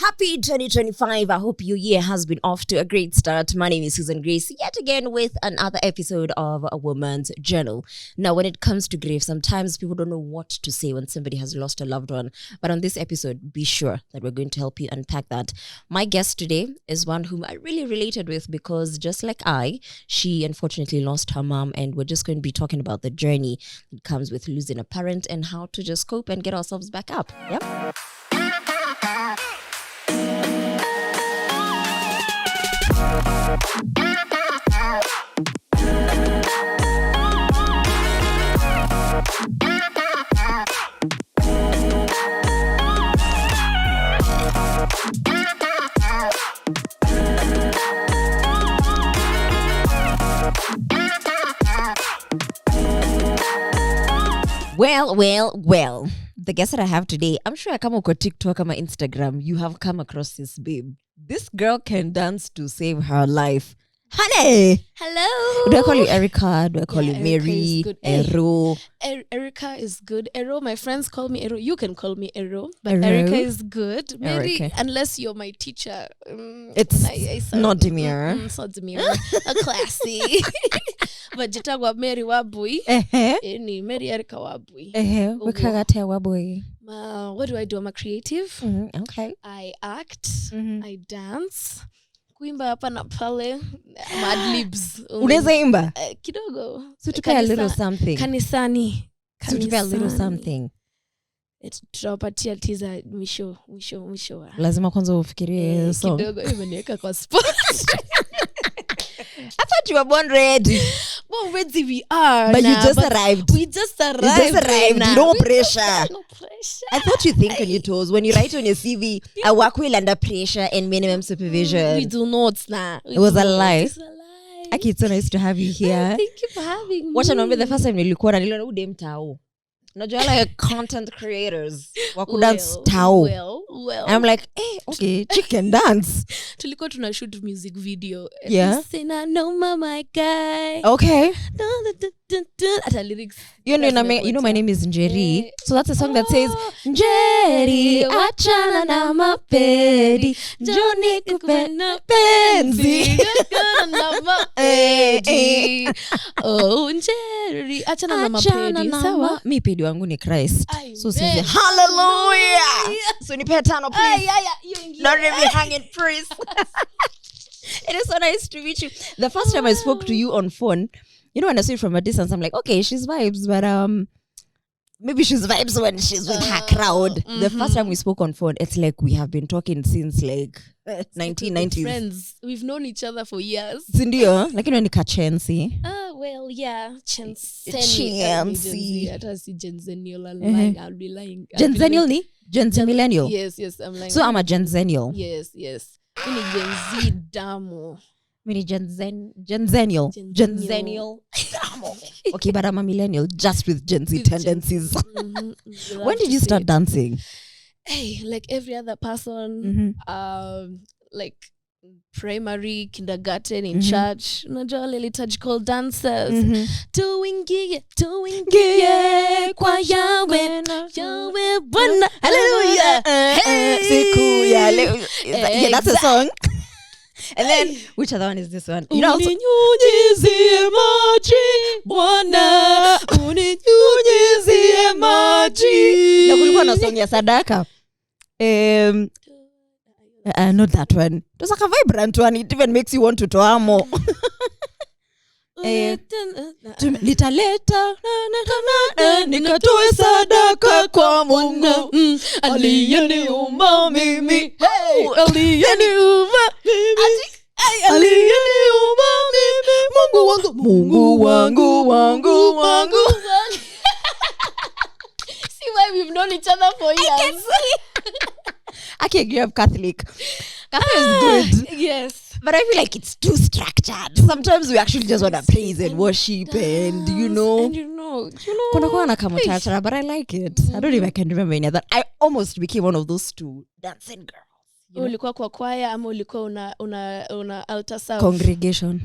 Happy 2025. I hope your year has been off to a great start. My name is Susan Grace, yet again with another episode of A Woman's Journal. Now, when it comes to grief, sometimes people don't know what to say when somebody has lost a loved one. But on this episode, be sure that we're going to help you unpack that. My guest today is one whom I really related with because just like she unfortunately lost her mom, and we're just going to be talking about the journey that comes with losing a parent and how to just cope and get ourselves back up. Yep. Well. The guest that I have today, I'm sure I come across TikTok or Instagram. You have come across this babe. This girl can dance to save her life. Honey! Hello! Do I call you Erica? Do I call you Mary? Ero? Erica is good. Ero, my friends call me Ero. You can call me Ero. But Ero? Erica is good. Mary, Erica. unless you're my teacher. It's not demure. It's not demure. Classy. But jitagwa Mary Wabui. Ni Mary Erica Wabui. Wakagate Wabui. What do I do? I'm a creative. Okay. I act. I dance. Kuimba hapa na pale, mad libs. Unaweza imba? Kidogo. So tupe a little something. Kanisani. So tupe a little something. Tutapatia teaser mwisho. Lazima kwanza ufikirie song. Kidogo imeniweka kwa spot. I thought you were born ready. Well, ready we are. But you just arrived. We just arrived. No pressure. No pressure. I thought you think on your toes. When you write on your CV, I work well under pressure and minimum supervision. We do not now. It was a lie. It's a lie. Aki, it's so nice to have you here. Thank you for having me. What I remember the first time nilikuwa na niliona udem tao. Najua like content creators waku dance tao. Well. I'm like, okay, chicken dance. Tulikuwa tuna shoot music video. Yeah. Say na no my guy. Okay. At a lyrics. You know my name is Njeri. So that's a song that says Njeri wachana na mapedi Joni kupenda penzi na mapedi. Oh Njeri achana na mapedi. Sawa. Mi pedi wangu ni Christ. So say hallelujah. So ni petano please. Not let me hang it please. It is so nice to meet you. The first time I spoke to you on phone, you know, when I see it from a distance, I'm like, okay, she's vibes, but maybe she's vibes when she's with her crowd. The first time we spoke on phone, it's like we have been talking since like 1990s. Friends, we've known each other for years. Sindio, lakini ni kachensi. Well, yeah, Chancy. Hata si Genzennial, I'll be lying. Genzennial ni? Gen Z millennial? Yes, I'm lying. So I'm a Genzennial. Yes. Mini Gen Z damo. Mini Genzennial. Okay, but I'm a millennial just with Gen Z tendencies. When did you start dancing? Hey, like every other person, like primary, kindergarten, in church, unajua liturgical dancers. Tuingie kwa Yahweh Bwana, hallelujah. Siku ya leo. Yeah, that's a song. And then, which other one is this one? You know, uninyunyizie maji Bwana, uninyunyizie maji. Na kulikuwa na song ya sadaka. Not that one. It was like a vibrant one. It even makes you want to toa more. Litaleta nikatoe sadaka kwa Mungu aliyeniumba mimi. Aliyeniumba mimi. Mungu wangu. See why we've known each other for years. I can grew up Catholic. Catholic is good. Yes. But I feel like it's too structured. Sometimes we actually just want to praise and worship and you know. Kuna kuwa na kama chachara, but I like it. I don't even can remember any other. I almost became one of those two dancing girls. Ulikuwa kwa kwaya ama ulikuwa una altar sound? Congregation.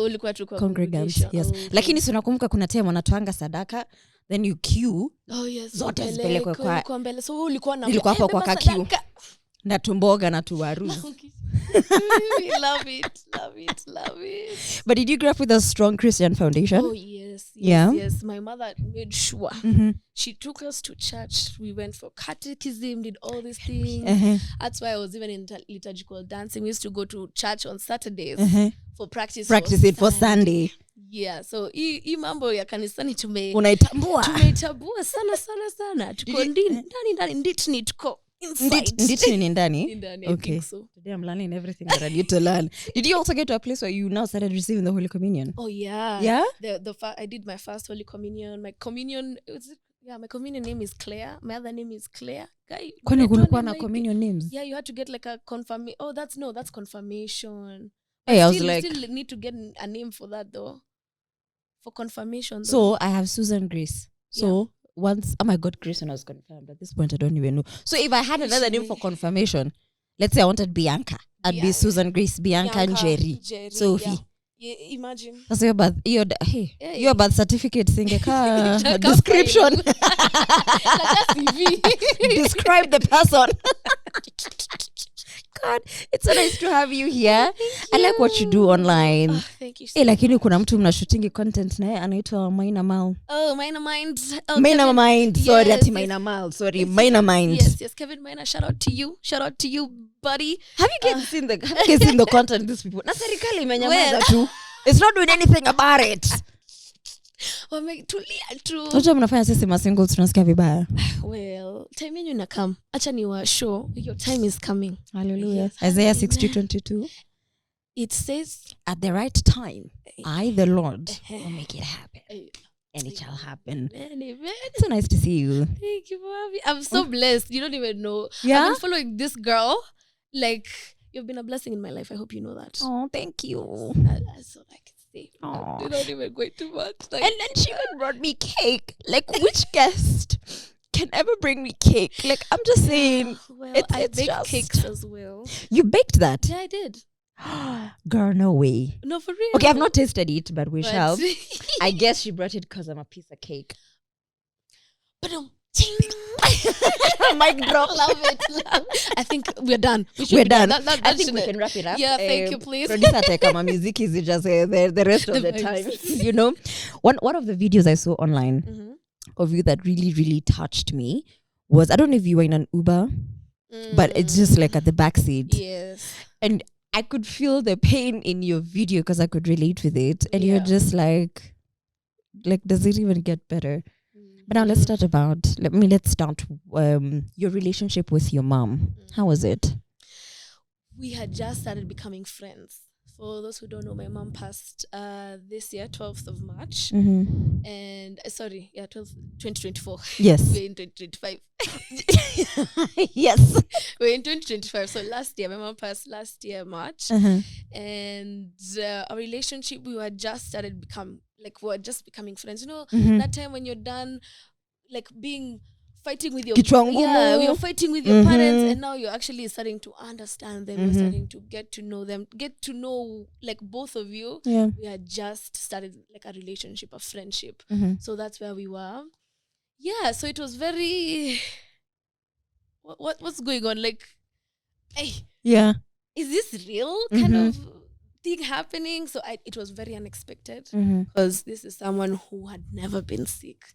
Ulikuwa tu kwa congregation. Yes. Okay. Lakini si unakumbuka kuna time wanatoanga sadaka, then you queue. Yes. Zote zipelekwe kwa mbele. So ulikuwa na nilikuwa hapo kwa queue. Na tumboga na tuwaru. Love it. But did you grow up with a strong Christian foundation? Oh, yes. My mother made sure. She took us to church. We went for catechism, did all these things. That's why I was even in liturgical dancing. We used to go to church on Saturdays for practice it for Sunday. Yeah, so hii mambo ya kanisani unaitambua sana. Tuko ndani nditni tuko inside. Ni ndani? Okay. So. Today I'm learning everything that I need to learn. Did you also get to a place where you now started receiving the Holy Communion? Oh, yeah. Yeah? I did my first Holy Communion. My communion name is Claire. My other name is Claire. Kwani kulikuwa na communion names? Yeah, you had to get like a confirmation. Oh, that's confirmation. Hey, I was like... still need to get a name for that though. For confirmation though. So, I have Susan Grace. So, once... Oh my God, Grace when I was confirmed. At this point, I don't even know. So, if I had another name for confirmation, let's say I wanted Bianca. I'd be Susan Grace, Bianca and Jerry. Sophie. Yeah, imagine. That's your birth certificate singeka description. Describe the person. God, it's so nice to have you here. I like what you do online. Oh, thank you so lakini kuna mtu mnashootingi content naye anaitwa Maina Mal. Oh, Maina Mind. Oh, Maina Mind. Sorry, ati Maina Mal. Sorry, Maina Mind. Yes, Kevin Maina. Shout out to you, buddy. Have you guys seen the content these people? Na serikali imenyamaza tu. It's not doing anything about it. Wametulia tu. Unajua mnafanya sisi ma singles tunasikia vibaya. Well, time yenu inakam. Acha ni wa show. Your time is coming. Hallelujah. Isaiah 60:22. It says, at the right time, I, the Lord, will make it happen. And it shall happen. Amen. So nice to see you. Thank you, Bobby. I'm so blessed. You don't even know. Yeah? I've been following this girl. Like, you've been a blessing in my life. I hope you know that. Oh, thank you. That's all I can say. Oh. You're not even going too much. Like, and then she even brought me cake. Like, which guest can ever bring me cake? Like, I'm just saying. Well, I bake cakes as well. You baked that? Yeah, I did. Girl, no way. No, for real. Okay, I've not tasted it, but we shall. I guess she brought it because I'm a piece of cake. But mic drop. Love it. I think we're done. We're done. I think we can wrap it up. Yeah, thank you, please. Producer take my music is just the rest of the time. You know, one of the videos I saw online of you that really, really touched me was, I don't know if you were in an Uber, but it's just like at the back seat. Yes. And I could feel the pain in your video because I could relate with it. And you're just like, does it even get better? But now let's start your relationship with your mom. How was it? We had just started becoming friends. For those who don't know, my mom passed this year, 12th of March. And 2024. Yes. We're in 2025. Yes. We're in 2025. So last year, my mom passed last year, March. And our relationship, we were just becoming friends. You know, that time when you're done, like fighting with your you're fighting with your parents, and now you're actually starting to understand them. You're starting to get to know them, get to know like both of you. Yeah. We had just started like a relationship, a friendship. So that's where we were. Yeah, so it was very what's going on? Like, hey, yeah, is this real kind of thing happening? So it was very unexpected because this is someone who had never been sick.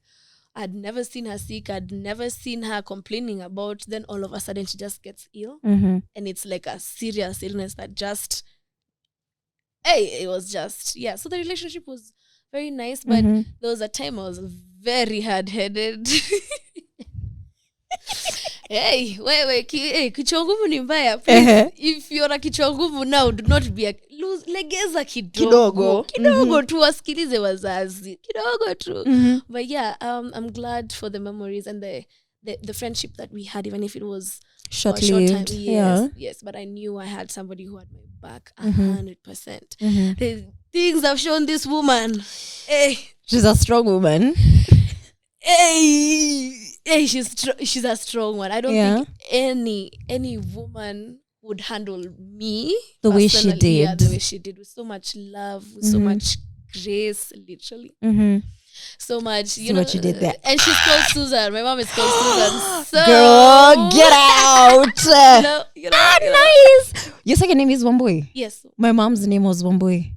I'd never seen her sick. I'd never seen her complaining about. Then all of a sudden she just gets ill, and it's like a serious illness that just. Hey, it was just So the relationship was very nice, but there was a time I was very hard-headed. Hey, kichwa nguvu ni mbaya. Please, if you're a kichwa nguvu now, do not be legeza kidogo tu, wasikilize wazazi kidogo tu. But yeah, I'm glad for the memories and the friendship that we had, even if it was short time. Yes, yes, but I knew I had somebody who had my back 100%. The things I've shown this woman. Hey, she's a strong woman. Hey, she's a strong one. I don't think any woman would handle me the way she did. Yeah, the way she did, with so much love, with so much grace, literally. so much. See what you did there. And she's called Susan. My mom is called Susan. So Girl, get out. Nice. Your second name is Wambui? Yes. My mom's name was Wambui.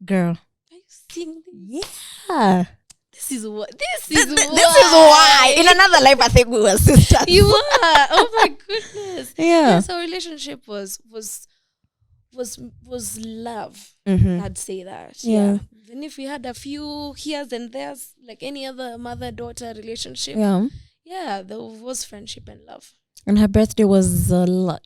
Girl. Are you seeing this? Yeah. This is why. This is why. In another life, I think we were sisters. You were. Oh my goodness. Yeah. So our relationship was love. Mm-hmm. I'd say that. Yeah. Even if we had a few here's and there's, like any other mother-daughter relationship. Yeah. Yeah, there was friendship and love. And her birthday was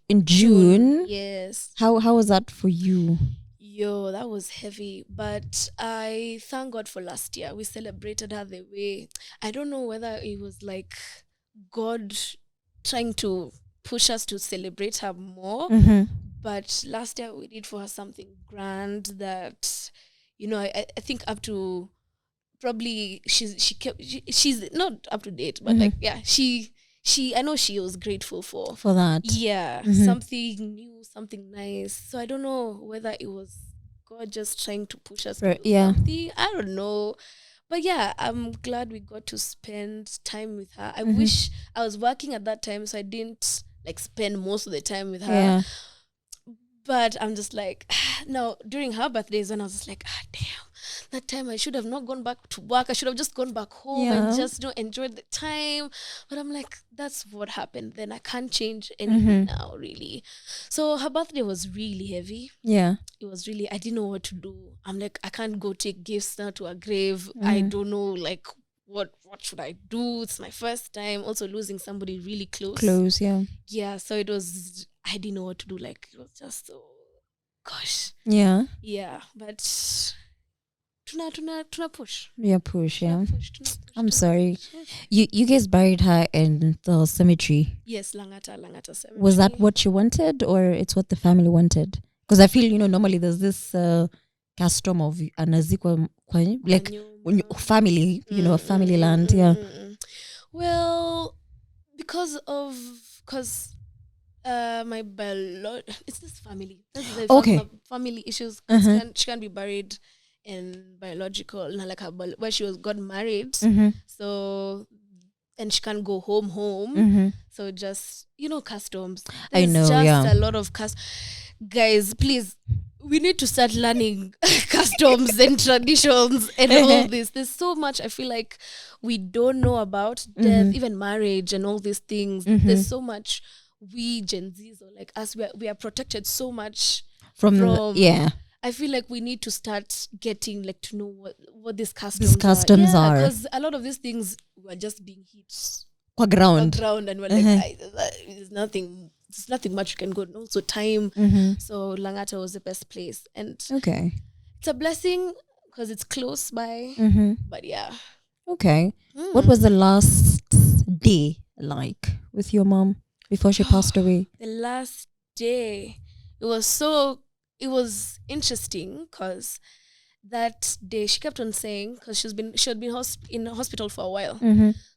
in June. Yes. How was that for you? Yo, that was heavy. But I thank God for last year. We celebrated her the way. I don't know whether it was like God trying to push us to celebrate her more. Mm-hmm. But last year we did for her something grand that, I think up to probably she's not up to date, but I know she was grateful for that. Yeah, something new, something nice. So I don't know whether it was God just trying to push us to do something. I don't know. But yeah, I'm glad we got to spend time with her. I wish I was working at that time, so I didn't spend most of the time with her. Yeah. But I'm just like, now during her birthdays when I was just like, damn, that time I should have not gone back to work. I should have just gone back home and just enjoyed the time. But I'm like, that's what happened. Then I can't change anything now, really. So her birthday was really heavy. Yeah. It was really, I didn't know what to do. I'm like, I can't go take gifts now to her grave. I don't know, what should I do? It's my first time. Also losing somebody really close. Yeah. Yeah, so it was, I didn't know what to do. It was just so, gosh. Yeah. Yeah, but tuna push. Yeah, push, yeah. Tuna push. I'm sorry. You guys buried her in the cemetery. Yes, Langata cemetery. Was that what you wanted, or it's what the family wanted? Because I feel, normally there's this custom of anazikwa when family, a family land, yeah. Well, because my it's this family. That's family issues. She can't be buried in biological, where she got married. So, and she can't go home. So just, customs. There's just a lot of guys, please, we need to start learning customs and traditions and all this. There's so much I feel like we don't know about death, even marriage and all these things. There's so much we Gen Zs or us, we are protected so much from I feel like we need to start getting to know what these customs are. Because a lot of these things were just being hit on ground and we're there's nothing much you can go. And also time. So Langata was the best place. And it's a blessing because it's close by. But yeah. Okay. What was the last day like with your mom before she passed away? The last day, it was interesting because that day she kept on saying, because she had been in hospital for a while.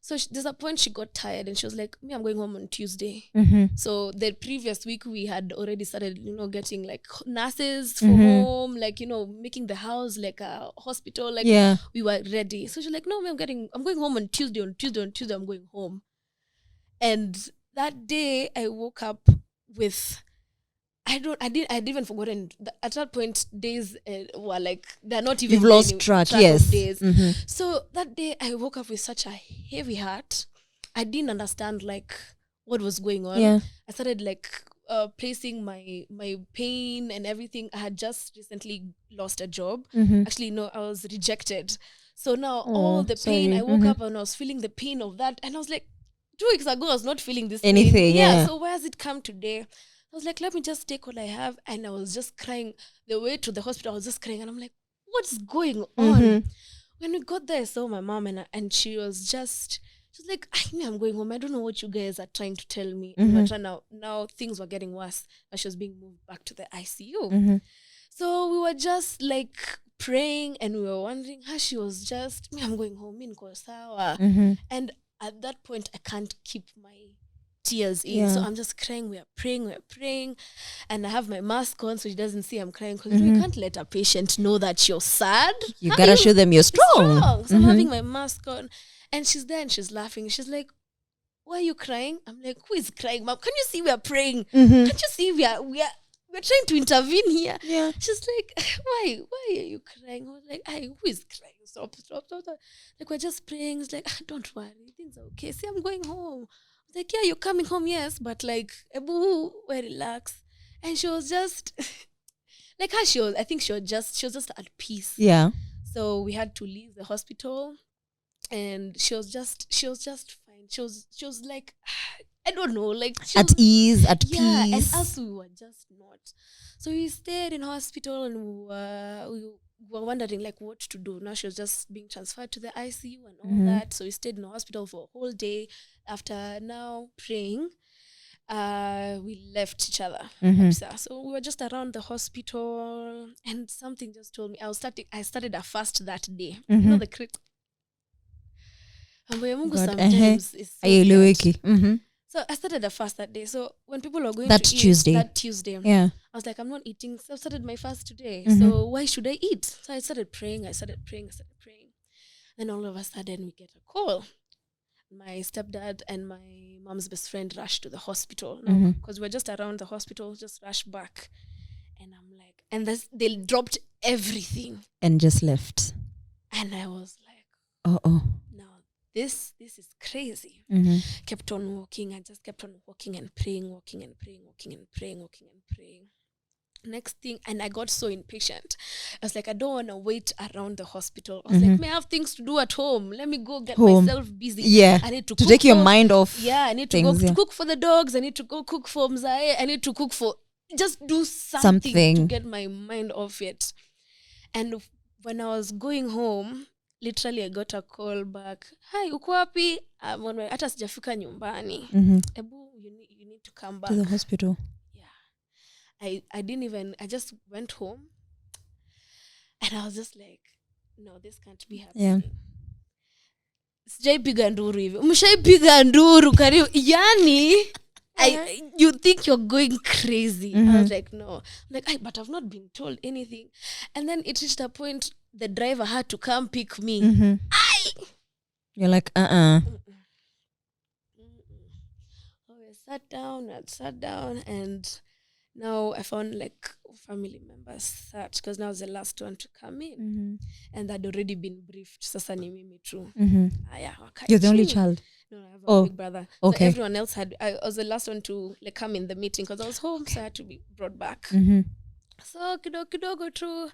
So there's a point she got tired and she was like, me, I'm going home on Tuesday. So the previous week we had already started, getting nurses for home, making the house like a hospital. We were ready. So she's like, no, I'm going home on Tuesday. On Tuesday I'm going home. And that day I woke up with, I'd even forgotten. At that point, days were they're not even. You've lost track, yes. Of days. So that day, I woke up with such a heavy heart. I didn't understand what was going on. Yeah. I started placing my pain and everything. I had just recently lost a job. Actually, no, I was rejected. So now all the pain, I woke up and I was feeling the pain of that, and I was like, 2 weeks ago, I was not feeling this anything. Pain. Yeah. So where has it come today? I was like, let me just take what I have. And I was just crying. The way to the hospital, I was just crying. And I'm like, what's going on? When we got there, I saw my mom and she was like, I'm going home. I don't know what you guys are trying to tell me. Now things were getting worse. And she was being moved back to the ICU. So we were just praying and we were wondering how she was just, I'm going home. And at that point, I can't keep my tears in. So I'm just crying. We're praying. and I have my mask on so she doesn't see I'm crying, because you can't let a patient know that you're sad. You gotta show them you're strong. So I'm having my mask on, and she's there and she's laughing. She's like, "Why are you crying?" I'm like, "Who is crying, mom? Can you see we are praying? Can't you see we're trying to intervene here?" Yeah. She's like, why are you crying? I was like, "Hey, who is crying? Stop. Like, we're just praying." It's like, "Don't worry, things are okay. See, I'm going home." I was like, "Yeah, you're coming home, yes, but like, Ebu, relax." And she was just like how I think she was just at peace. Yeah. So we had to leave the hospital, and she was just fine. She was like, I don't know, like At ease, at peace. And us, we were just not. So we stayed in hospital, and we were wondering like what to do. Now she was just being transferred to the ICU and all that. So we stayed in the hospital for a whole day. After now praying, we left each other. So we were just around the hospital, and something just told me I started a fast that day. You know the crit. Sometimes is so so I started a fast that day. So when people are going that to Tuesday. eat that Tuesday, Yeah. I was like, I'm not eating. So I started my fast today. So why should I eat? So I started praying. Then all of a sudden we get a call. My stepdad and my mom's best friend rushed to the hospital because we're just around the hospital, just rushed back. And I'm like, and they dropped everything and just left. And I was like, no, this is crazy. Kept on walking. I just kept on walking and praying. Next thing, and I got so impatient. I was like, I don't want to wait around the hospital. I was like, may I have things to do at home? Let me go get myself busy. Yeah, I need to take your mind off. Yeah, I need to go to cook for the dogs. I need to go cook for Mzae. I need to cook for, just do something to get my mind off it. And when I was going home, literally I got a call back. Hi, uko wapi? Hata sijafika nyumbani. Ebu, you need to come back to the hospital. I didn't even, I just went home and I was just like, no, this can't be happening. Sijaipiga nduru hivi. Mshaipiga nduru karibu. Yani, you think you're going crazy. I was like, no. I'm like, but I've not been told anything. And then it reached a point the driver had to come pick me. You're like, I sat down and now I found like family members sat because now I was the last one to come in. And I'd already been briefed. Sasa ni mimi tu. You're the only child? No, I have a big brother. Okay. So everyone else I was the last one to like come in the meeting because I was home, so I had to be brought back. So kidogo tu,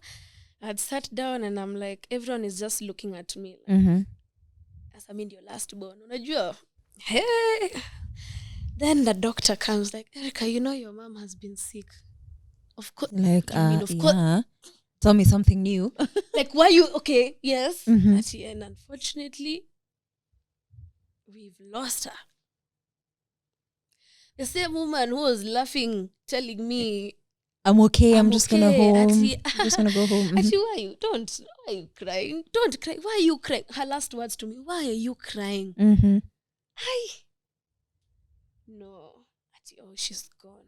I had sat down and I'm like, everyone is just looking at me. Like, as I'm in your last born. Unajua? Hey. Then the doctor comes like, Erica, you know your mom has been sick. Of course. Like, of course. Tell me something new. Like, why you, okay, yes. And unfortunately, we've lost her. The same woman who was laughing, telling me, I'm okay, I'm just gonna home. I'm just gonna go home. Actually, why are you crying? Don't cry. Why are you crying? Her last words to me, why are you crying? No. She's gone.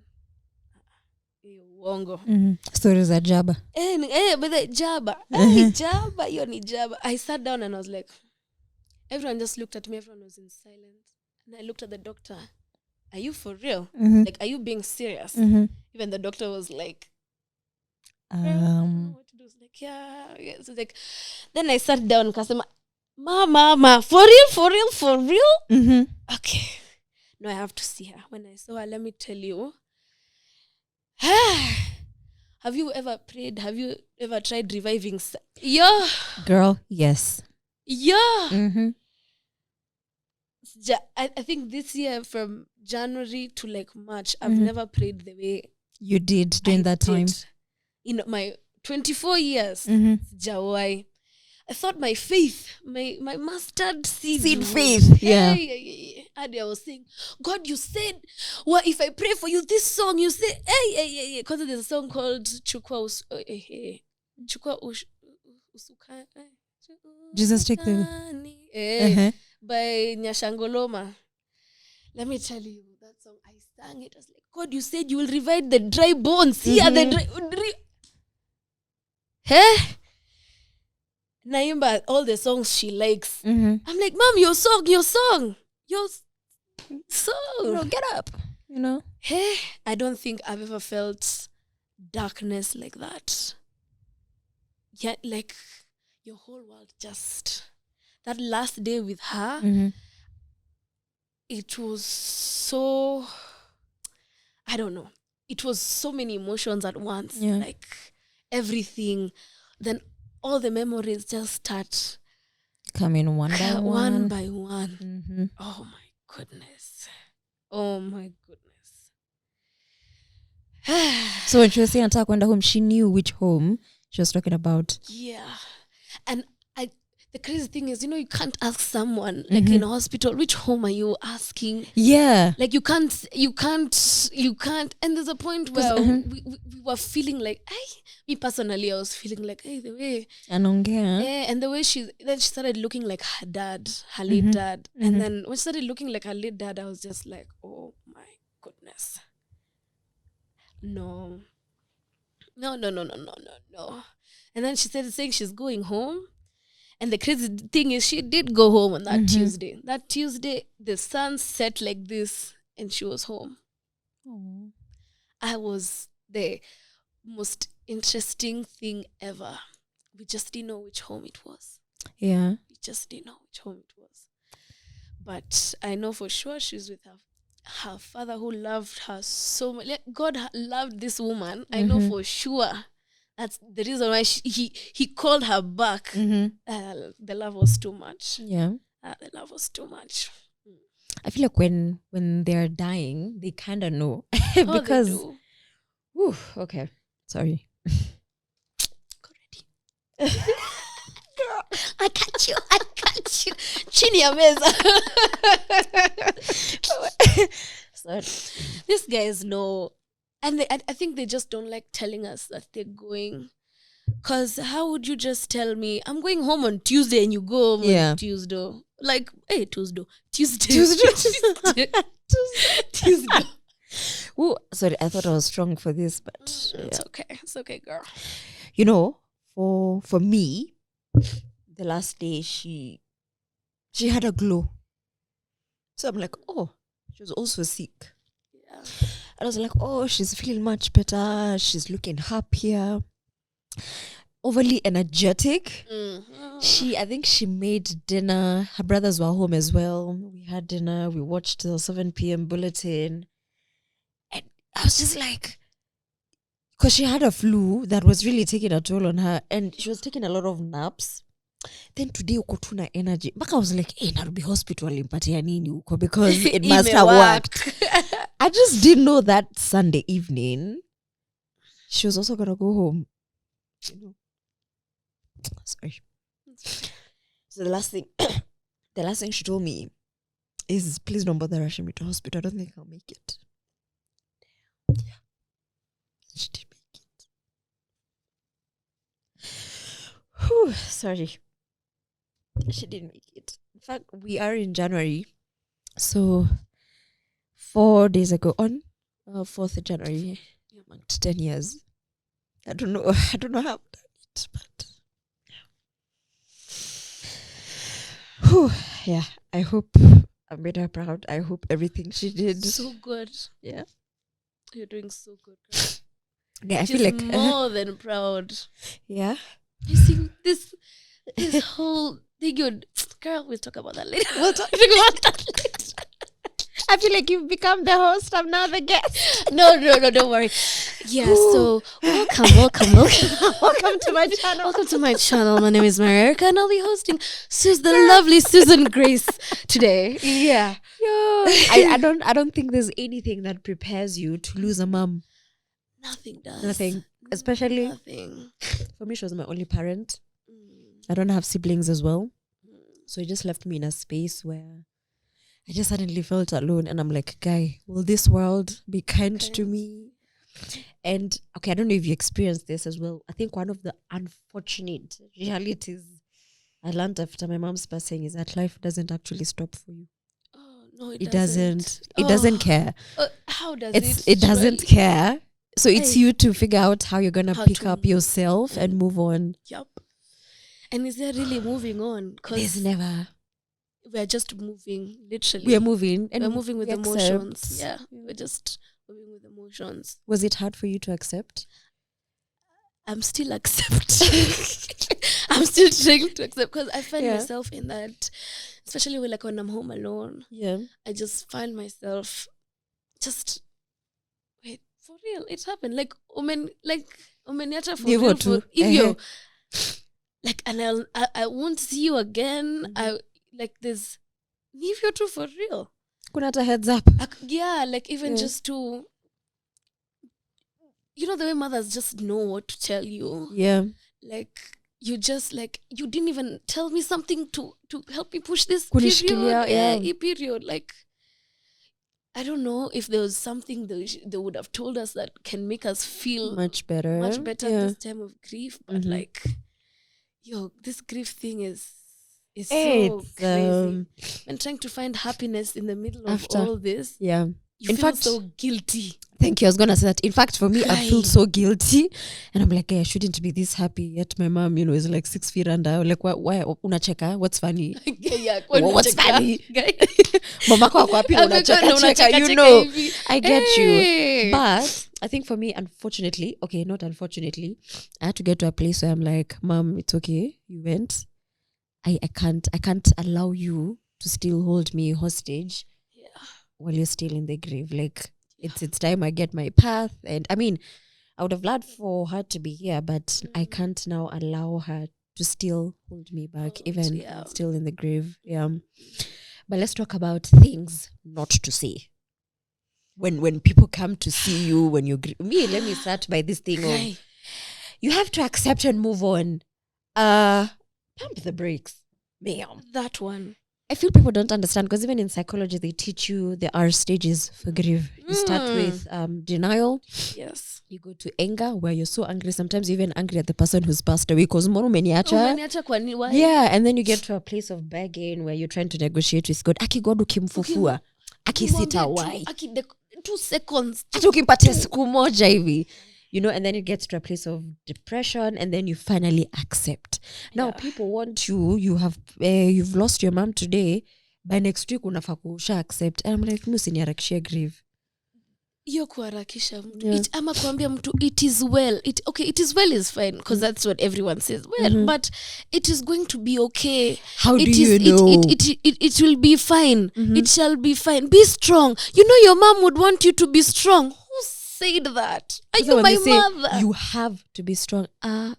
Uongo. Stories are jaba. But the jaba. Jaba, hiyo ni jaba. I sat down and I was like, everyone just looked at me. Everyone was in silence. And I looked at the doctor. Are you for real? Like, are you being serious? Even the doctor was like, I don't know what to do. It's like, yeah. So like, then I sat down and Ma, for real? Okay. No, I have to see her. When I saw her, let me tell you. Have you ever prayed? Have you ever tried reviving? Yeah. Girl, yes. Yeah. I think this year from January to like March, I've never prayed the way you did during that time. In my 24 years, Jawai. I thought my faith, my mustard seed faith. Yeah. And I was saying, God, you said, well, if I pray for you, this song, you say, hey. Because there's a song called Chukwa Usuka. Jesus take the by Nyashangoloma. Let me tell you, that song. I sang it. I was like, God, you said you will revive the dry bones. Here, the dry. Hey? Naimba, all the songs she likes. I'm like, Mom, your song. Get up. Hey, I don't think I've ever felt darkness like that. Yeah, like your whole world just... That last day with her, it was so... I don't know. It was so many emotions at once. Yeah. Like everything. Then all the memories just start coming one by one. By one. Oh my goodness. So when she was saying attack kwenda home, she knew which home she was talking about. Yeah. And the crazy thing is, you can't ask someone like in a hospital, which home are you asking? Yeah. Like you can't. And there's a point where we were feeling like, me personally, I was feeling like, the way and the way she started looking like her dad, her late dad. And then when she started looking like her late dad, I was just like, oh my goodness. No. And then she started saying she's going home. And the crazy thing is, she did go home on that Tuesday. That Tuesday, the sun set like this, and she was home. Aww. I was the most interesting thing ever. We just didn't know which home it was. Yeah. We just didn't know which home it was. But I know for sure she's with her father, who loved her so much. Like, God loved this woman. I know for sure. That's the reason why he called her back. The love was too much. Yeah. The love was too much. I feel like when they're dying, they kind of know. Because... they do. Whew, okay. Sorry. Girl, I got you. Chini ya meza. Sorry. These guys know. And I think they just don't like telling us that they're going. Because how would you just tell me, I'm going home on Tuesday, and you go home on Tuesday? Like, hey, Tuesday. Ooh, sorry, I thought I was strong for this, but... It's okay. It's okay, girl. For me, the last day, she had a glow. So I'm like, oh, she was also sick. Yeah. And I was like, oh, she's feeling much better. She's looking happier. Overly energetic. I think she made dinner. Her brothers were home as well. We had dinner. We watched the 7 p.m. bulletin. And I was just like, because she had a flu that was really taking a toll on her. And she was taking a lot of naps. Then today ukotuna energy. But I was like, Nairobi hospital impatia nini uko, because it must have worked. I just didn't know that Sunday evening she was also gonna go home. Sorry. So the last thing she told me is, please don't bother rushing me to hospital. I don't think I'll make it. Yeah. She did make it. Whew, sorry. She didn't make it. In fact, we are in January. So 4 days ago, on 4th of January, marked 10 years. I don't know how I've done it, but whew, yeah. I hope I made her proud. I hope everything she did. So good. Yeah. You're doing so good, girl. Yeah, I feel She's like more than proud. Yeah. You see this whole thing, girl, we'll talk about that later. I feel like you've become the host. I'm now the guest. No, don't worry. Yeah, so welcome. Welcome to my channel. Welcome to my channel. My name is Marierica, and I'll be hosting the lovely Susan Grace today. Yeah. I don't think there's anything that prepares you to lose a mom. Nothing does. Nothing. Especially nothing. For me, she was my only parent. I don't have siblings as well. So it just left me in a space where I just suddenly felt alone. And I'm like, guy, will this world be kind to me? And okay, I don't know if you experienced this as well. I think one of the unfortunate realities I learned after my mom's passing is that life doesn't actually stop for you. Oh, No, it doesn't. It Oh, doesn't care. how does It doesn't surely- care. So it's Hey. you to figure out how you're gonna How pick to up yourself and move on. Yup. And is there really moving on? There's Because never. we're just moving, literally. We are moving and we're moving with we emotions. accept. Yeah, we're just moving with emotions. Was it hard for you to accept? I'm still accepting. I'm still trying to accept because I find Yeah. myself in that, especially when I'm home alone. Yeah. I just find myself just wait for real. It happened umeniacha for Hivyo real. tu. If you like, and I won't see you again. I like there's if you're true for real. Kuna hata heads up. Yeah, like even Yeah. just to the way mothers just know what to tell you. Yeah. Like you just like you didn't even tell me something to help me push this Kunishikilia, period. yeah. Period. Like I don't know if there was something they would have told us that can make us feel Much better. yeah. At this time of grief. But like, this grief thing is so crazy. And trying to find happiness in the middle of all this. Yeah. You in feel fact, so guilty. Thank you. I was gonna say that. In fact, for me, I feel so guilty, and I'm like, hey, I shouldn't be this happy. Yet my mom, is like 6 feet under. Like, why unacheka? What's funny? Yeah, what's funny? Mama kwa wapi unacheka? I get you. But I think for me, unfortunately, not unfortunately, I had to get to a place where I'm like, Mom, it's okay. You went. I can't allow you to still hold me hostage while you're still in the grave. Like, it's time I get my path. And I mean, I would have loved for her to be here, but I can't now allow her to still hold me back, even still in the grave. Yeah. But let's talk about things not to say. When people come to see you, when you let me start by this thing of you have to accept and move on. Pump the brakes, ma'am. That one. I feel people don't understand because even in psychology, they teach you there are stages for grief. You start with denial. Yes. You go to anger, where you're so angry. Sometimes you're even angry at the person who's passed away because moro umeniacha. Yeah, and then you get to a place of begging where you're trying to negotiate with God. Aki God ukimfufua. Aki sita why. Aki 2 seconds. Ati ukimpatia siku moja hivi. And then you get to a place of depression, and then you finally accept. Now people want you have you've lost your mom today, by next week unafaa kusha accept. And I'm like, musiniharakishia grieve. Hiyo kuharakisha mtu. Ama kuambia mtu it is well. It is well is fine because that's what everyone says. Well, but it is going to be okay. How do you know? It will be fine. It shall be fine. Be strong. Your mom would want you to be strong. Who said that? Are you my mother? You have to be strong. No.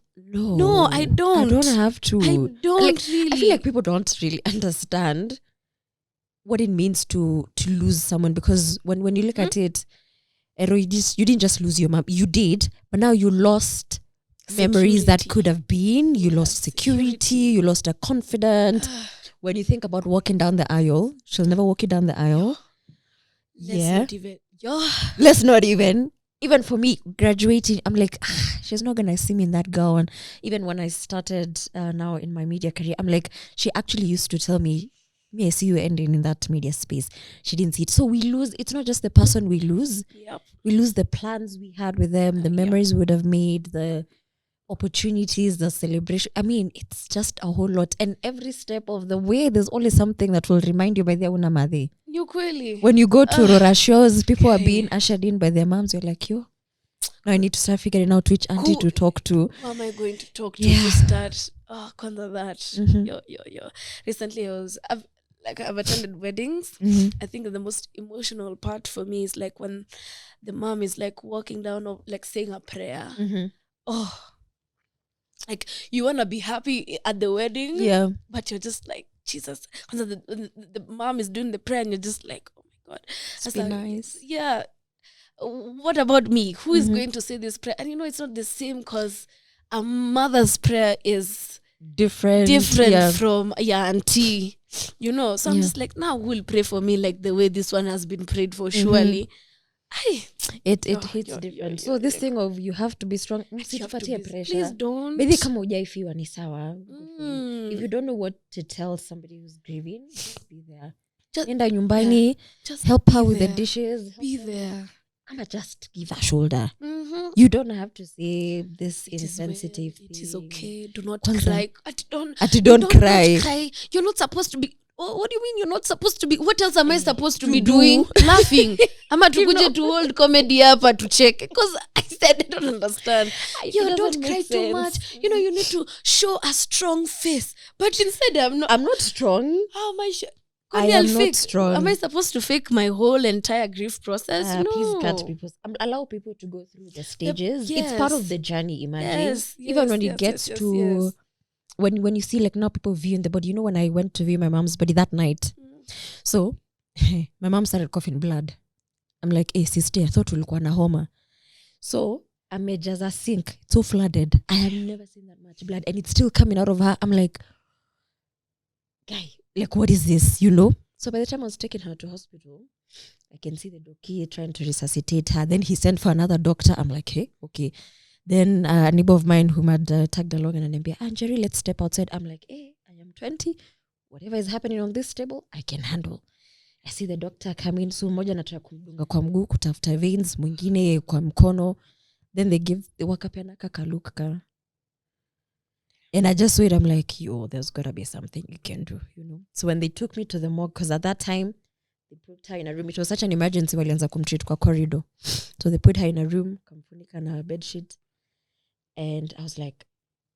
No, I don't. I don't have to. I don't really. I feel like people don't really understand what it means to lose someone, because when you look at it, you didn't just lose your mom. You did, but now you lost memories that could have been. You lost security. You lost a confidence. When you think about walking down the aisle, she'll never walk you down the aisle. Let's not even. Even for me, graduating, I'm like, she's not going to see me in that gown. Even when I started now in my media career, I'm like, she actually used to tell me, I see you ending in that media space. She didn't see it. So we lose. It's not just the person we lose. Yep. We lose the plans we had with them, the memories we would have made, the opportunities, the celebration. I mean, it's just a whole lot. And every step of the way, there's always something that will remind you by their unamadi. When you go to Rora shows, people are being ushered in by their moms. You're like, now I need to start figuring out which auntie to talk to. Who am I going to talk to to start? Conda that. Yo. Recently, I've attended weddings. I think the most emotional part for me is like when the mom is like walking down or like saying a prayer. Like you want to be happy at the wedding, but you're just like, Jesus. The mom is doing the prayer and you're just like, oh my God. It's be nice. Yeah. What about me? Who is going to say this prayer? And it's not the same because a mother's prayer is different from auntie. So I'm just like, now who will pray for me like the way this one has been prayed for? Surely. It hits different. So this thing of you have to be strong. Please don't. Maybe kama hujaifiwa ni sawa. If you don't know what to tell somebody who's grieving, just be there. Enda nyumbani, just help her be with the there. dishes. Be there. I'ma just give a shoulder. Mm-hmm. You don't have to say this It is insensitive well, it is thing. okay. Do not Kwanza, cry. Don't cry. Don't cry. You're not supposed to be. What do you mean you're not supposed to be? What else am I supposed to to be do. doing? Laughing. Ama You know. tukuje to hold comedy hapa to check. Because I said I don't understand. It You doesn't don't make cry too sense. much. You know, you need to show a strong face. But instead, I'm not strong. How am I? I am not strong. Am I supposed to fake my whole entire grief process? No. Please cut people. Allow people to go through the stages. It's part of the journey. Imagine, Yes, even when you yes, get yes, yes, to yes. when you see like now people viewing the body. You know, when I went to view my mom's body that night, so my mom started coughing blood. I'm like, hey sister, I thought ulikuwa na homa. So amejaza sink, so flooded. I have never seen that much blood, and it's still coming out of her. I'm like, guy, like what is this? You know. So by the time I was taking her to hospital, I can see the doki trying to resuscitate her. Then he sent for another doctor. I'm like, hey, okay. Then a neighbor of mine whom had tagged along and an MBA, Jerry, let's step outside. I'm like, hey, I am 20. Whatever is happening on this table, I can handle. I see the doctor come in. So moja nataka kumdunga kwa mguu kutafuta veins, mwingine kwa mkono. Then they wakapeana kakaluk ka. And I just wait. I'm like, yo, there's got to be something you can do, you know. So when they took me to the morgue, because at that time, they put her in a room. It was such an emergency walianza kumtreat kwa corridor. So they put her in a room, kamfunika na bed sheet. And I was like,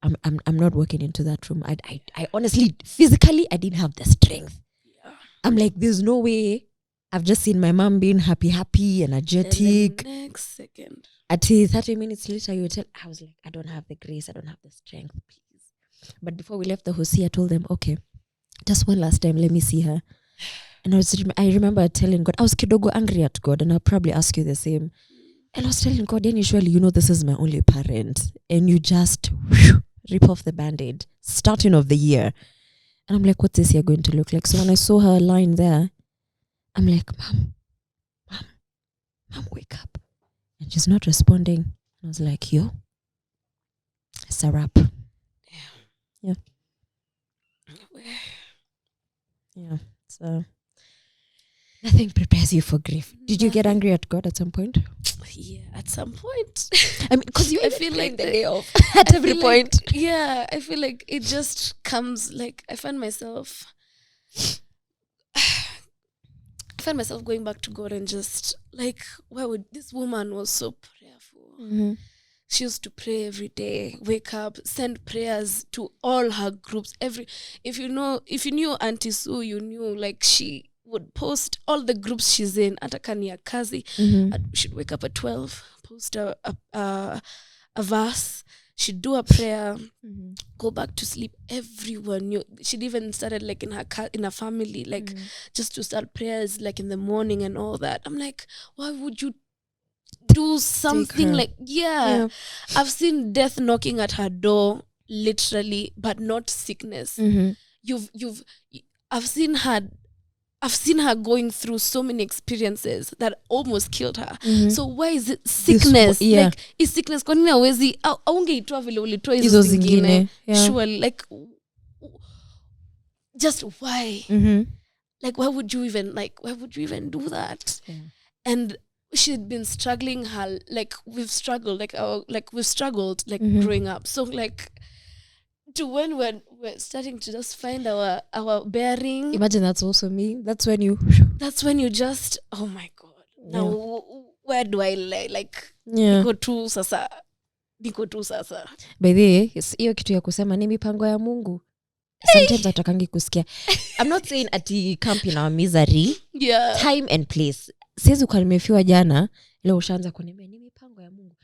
I'm not walking into that room. I honestly, physically, I didn't have the strength. Yeah. I'm like, there's no way. I've just seen my mom being happy, energetic. And the next second. At 30 minutes later, you tell, I was like, I don't have the grace. I don't have the strength, please. But before we left the house, I told them, okay, just one last time, let me see her. And I remember telling God, I was kidogo angry at God, and I'll probably ask you the same. And I was telling God, surely you know this is my only parent. And you just rip off the Band-Aid, starting of the year. And I'm like, what's this year going to look like? So when I saw her lying there, I'm like, Mom, wake up. And she's not responding. And I was like, yo, it's a wrap. Yeah. Yeah. So nothing prepares you for grief. Did you get angry at God at some point? Yeah, at some point. I mean, because I feel like the day off at every point. Yeah, I feel like it just comes like I find myself going back to God and just like, why would this woman was so prayerful. Mm-hmm. She used to pray every day, wake up, send prayers to all her groups. If you knew Auntie Sue, you knew like she would post all the groups she's in. Atakani Kazi, she'd wake up at 12, post a verse. She'd do a prayer, go back to sleep. Everyone knew. She'd even started like in her family, like just to start prayers like in the morning and all that. I'm like, why would you do something like yeah. I've seen death knocking at her door literally, but not sickness. I've seen her going through so many experiences that almost killed her. So why is it sickness? Like is sickness kwa nini hawezi aungeitoa vile ulitoa hizo zingine? Surely like just why? Like why would you even do that? And she'd been struggling we've struggled growing up. So like to when we're starting to just find our bearing. Imagine that's also me. That's when you just, oh my God. Now where do I like niko tu sasa. By the way, hiyo kitu ya kusema ni mipango ya Mungu. Sometimes atakangi kusikia. I'm not saying ati camp in our misery. Yeah. Time and place. Siwezi kwa nimefiwa jana leo ushaanza kuniambia ni mipango ya Mungu.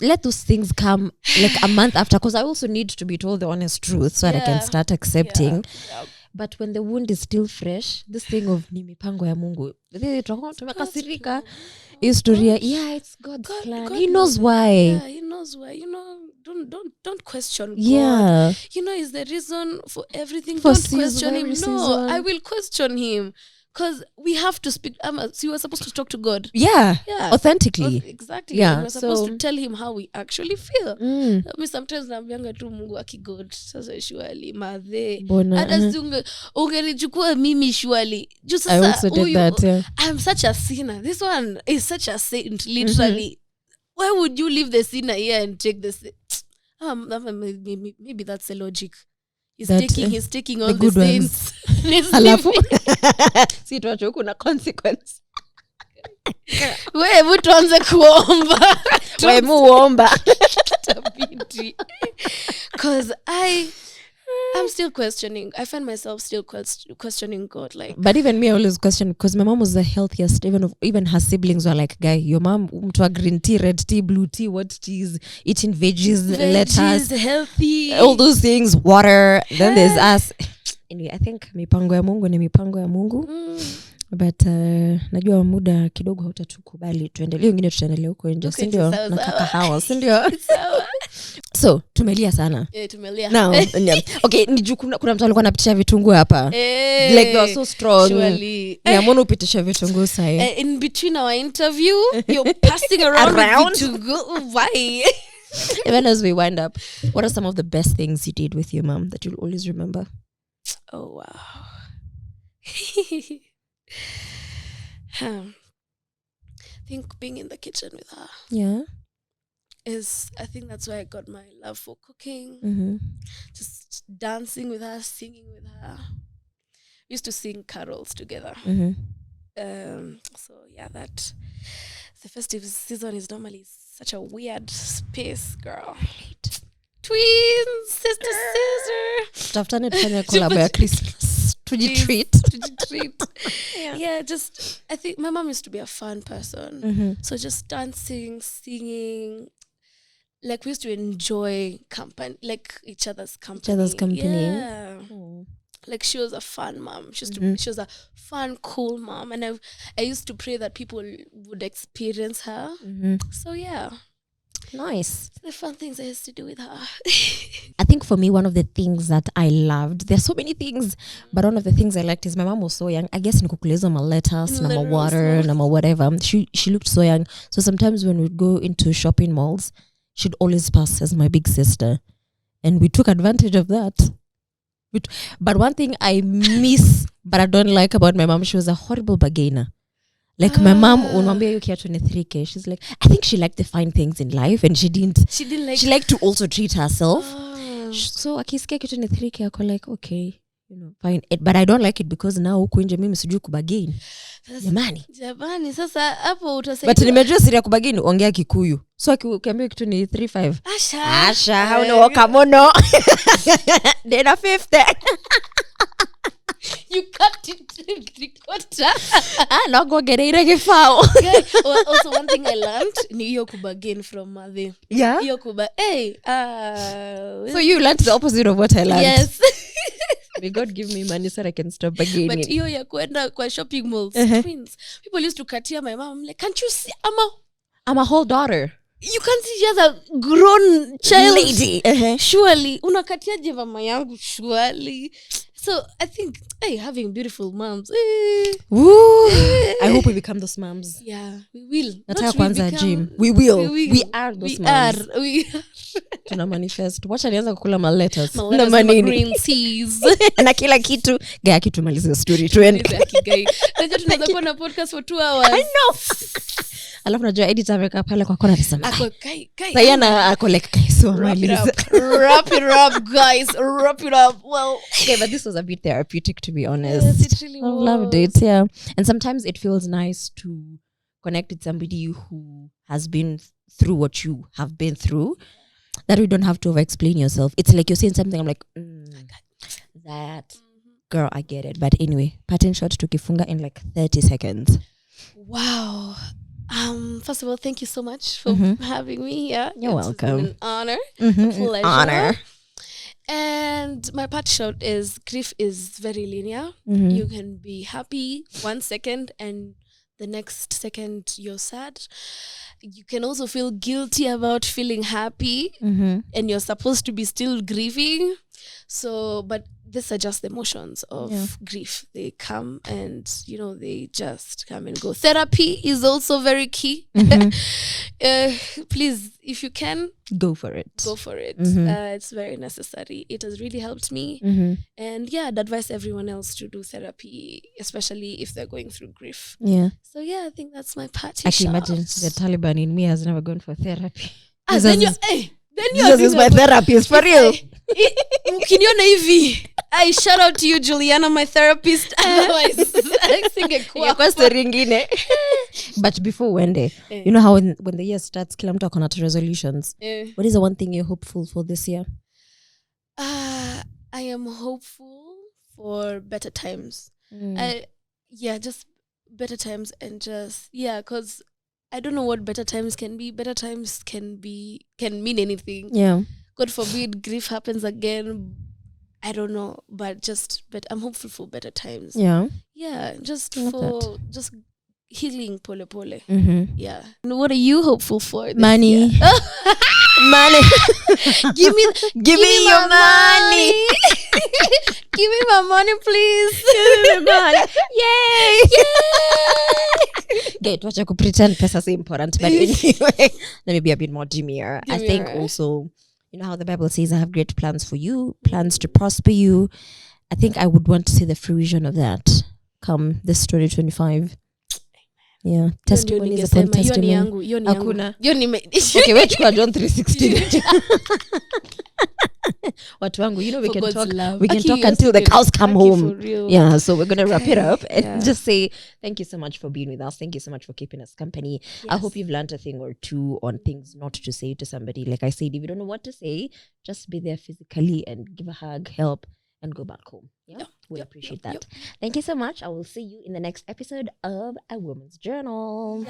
Let those things come like a month after, because I also need to be told the honest truth so that I can start accepting. But when the wound is still fresh, this thing of ni mipango ya Mungu, tumekasirika historia. Yeah, it's God's plan. God he knows why. Yeah, he knows why. You know, don't question God. You know, is the reason for everything. Don't question him. Reason. No, I will question him. because we have to speak. So you were supposed to talk to God. Yeah. Yeah. Authentically. Exactly. Yeah, And we're supposed so- to tell him how we actually feel. Mm. Mi sometimes naambianga tu Mungu akigod sasa surely madhe Mbona, hata si ungenichukua mimi surely juu I sasa also did huyu that. Yeah. I'm such a sinner. This one is such a saint literally. Why would you leave the sinner here and take the maybe that's the logic. He's taking all the good saints. Alafu si tuache huku na consequence. Wewe tuanze kuomba. Wewe muomba. Tabidi. Cause I'm still questioning. I find myself still questioning God. Like, but even me, I always question because my mom was the healthiest. Even her siblings were like, "Guy, your mom to a green tea, red tea, blue tea, what teas, eating veggies, lettuce, healthy, all those things, water." Then there's us. Anyway, I think mipango ya Mungu ni mipango ya Mungu. But najua muda kidogo hautatukubali tuendelee, wengine tutaendelea huko nje, si ndio? Na kahawa, si ndio? So tumelia sana. Tumelia. Now, okay, kuna mtu alikuwa anapitisha vitunguu hapa. Like they were so strong. Surely. Yeah, mbona upitisha vitunguu sasa? In between our interview, you're passing around vitunguu. Why? Even as we wind up, what are some of the best things you did with your mom that you'll always remember? Oh wow. I think being in the kitchen with her. Yeah. I think that's where I got my love for cooking. Mm-hmm. Just dancing with her, singing with her. We used to sing carols together. Mm-hmm. So yeah, that the festive season is normally such a weird space, girl. Twins, sister. Tafutane tufanye collab ya Christmas. Tujitreat. Yeah, just I think my mom used to be a fun person. Mm-hmm. So just dancing, singing, like we used to enjoy company, like each other's company. Yeah. Oh. Like she was a fun mom. She was a fun, cool mom, and I used to pray that people would experience her. Mm-hmm. So yeah, nice. the fun things I used to do with her. I think for me, one of the things that I loved, there's so many things, but one of the things I liked is my mom was so young. I guess nikukuleza my lettuce, my water, my whatever. She looked so young. So sometimes when we'd go into shopping malls, she'd always pass as my big sister, and we took advantage of that. But one thing I miss, but I don't like about my mom, she was a horrible bargainer. Like my mom, unwambia you kia 23K, she's like, I think she liked the fine things in life, and she liked to also treat herself. So akisikia kitu 23K, ako like, okay, fine. But I don't like it because now huku nje mimi sijui kubagain. Jamani, sasa hapo utasaidia. But nimejua siri ya kubagain, ongea Kikuyu. So ukiambia kitu ni 35. Asha, how no kamono. Dena 50. You cut it 3/4. No go get it kifao. Also one thing I learned ni hiyo kubagain from mother. Yeah. Hiyo so you learned the opposite of what I learned. Yes. May God give me money so I can stop bargaining. But hiyo ya kwenda kwa shopping malls, twins. People used to katia my mom. I'm like, can't you see? I'm a whole daughter. You can't see just a grown child lady. Surely unakatia je mama yangu surely. So I think having beautiful moms. Woo! I hope we become those moms. Yeah, we will. Nataka kwanza gym. We will. We are those moms. We are. Tuna manifest. Wacha nianza kukula my lettuce. Na manini. Green teas. Na kila kitu. Gaya kitu maliza story. Tuende. Najua tunaweza kuwa na podcast for 2 hours. I know. Alafu najua editor ameweka pale kwa kona nasema. Ako Sayana ako like so maliza. Wrap it up, guys. Wrap it up. Well, okay, but this was a bit therapeutic, to be honest. Yes, it really was. I loved it, yeah. And sometimes it feels nice to connect with somebody who has been through what you have been through, that you don't have to over-explain yourself. It's like you're saying something, I'm like, that. Girl, I get it. But anyway, pattern shot to Kifunga in like 30 seconds. Wow. First of all, thank you so much for having me here. You're welcome. It's been an honor. Pleasure. Honor. And my part shot is grief is very linear. You can be happy 1 second and the next second you're sad. You can also feel guilty about feeling happy and you're supposed to be still grieving. So, but these are just the emotions of grief. They come and, they just come and go. Therapy is also very key. Please, if you can, go for it. It's very necessary. It has really helped me. And I'd advise everyone else to do therapy, especially if they're going through grief. So I think that's my party. I can imagine the Taliban in me has never gone for therapy. Then you're Jesus is my therapist for real. Can you Navy? I shout out to you, Juliana, my therapist. But before Wendy, you know how when the year starts, kila mtu akona resolutions. What is the one thing you're hopeful for this year? I am hopeful for better times. Just better times, and because I don't know what better times can be. Better times can mean anything. God forbid grief happens again. I don't know, but I'm hopeful for better times. Just healing pole. And what are you hopeful for this money year? money. give me your money. Give me my money, please. Give me money. Yay. Get what you could pretend pesa is important, but anyway, let me be a bit more demure. I think also, you know how the Bible says, I have great plans for you, plans to prosper you. I think I would want to see the fruition of that come this 2025. Testimonies upon testimony. Hakuna. Okay, wait for John 3:16. Watu wangu, we can talk until the cows come home. So we're gonna wrap it up and just say thank you so much for being with us. Thank you so much for keeping us company. I hope you've learned a thing or two on things not to say to somebody. Like I said, if you don't know what to say, just be there physically and give a hug, help, and go back home. We appreciate that. Thank you so much. I will see you in the next episode of A Woman's Journal.